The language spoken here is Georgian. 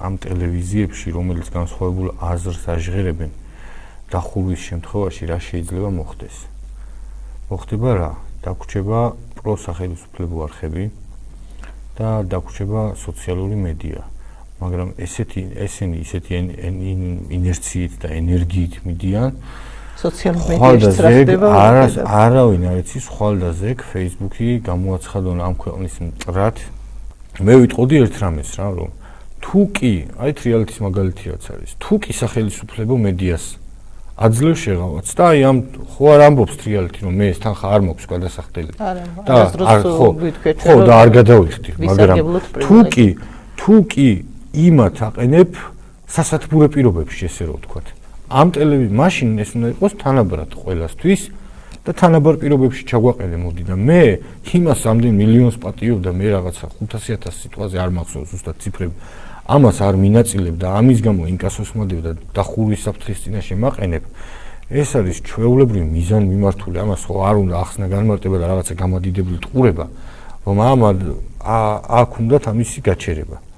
ამ ტელევიზიებში, რომელიც განსხვავებულ აზრს აჟღერებენ, დახურვის შემთხვევაში რა შეიძლება მოხდეს? მოხდება რა? დაგვრჩება პროსახელისუფლებო არხები და დაგვრჩება სოციალური მედია. მაგრამ ესენი ისეთი ინერციით და ენერგიით მიდიან, არავინ არ იცის ხვალ და ზეგ Facebook-ი გამოაცხადონ ამ ქვეყნის მტრად. მე ვიტყოდი ერთ რამეს რა, რომ თუ კი, აი თრიალეთის მაგალითი რაც არის, თუ კი სახელმწიფო მედიას აძლევს შეღავაც და აი ამ ხო არ ამბობს თრიალეთი, რომ მე ეს თანხა არ მაქვს გადასახდელი. ხო და არ გადავიხდი, მაგრამ თუ კი იმათ აყენებ სასათბურე პირობებში, ესე რომ ვთქვათ. ამ მაშინ ეს უნდა იყოს თანაბრად ყველასთვის და თანაბარ პირობებში ჩაგვაყენე მოდი და მე იმას ამდენ მილიონს პატიობ და მე რაღაცა 500,000 სიტყვაზე არ მახსოვს ზუსტად ციფრები. ამას არ მინაწილებ და ამის გამო ინკასოს მოდებ და დახურვის საფრთხის წინაშე მაყენებ. ეს არის ჩვეულებრივი მიზანმიმართული, ამას ხო არ უნდა ახსნა განმარტება და რაღაცა გამადიდებული ტყურება, რომ აქ უნდათ ამისი გაჩერება.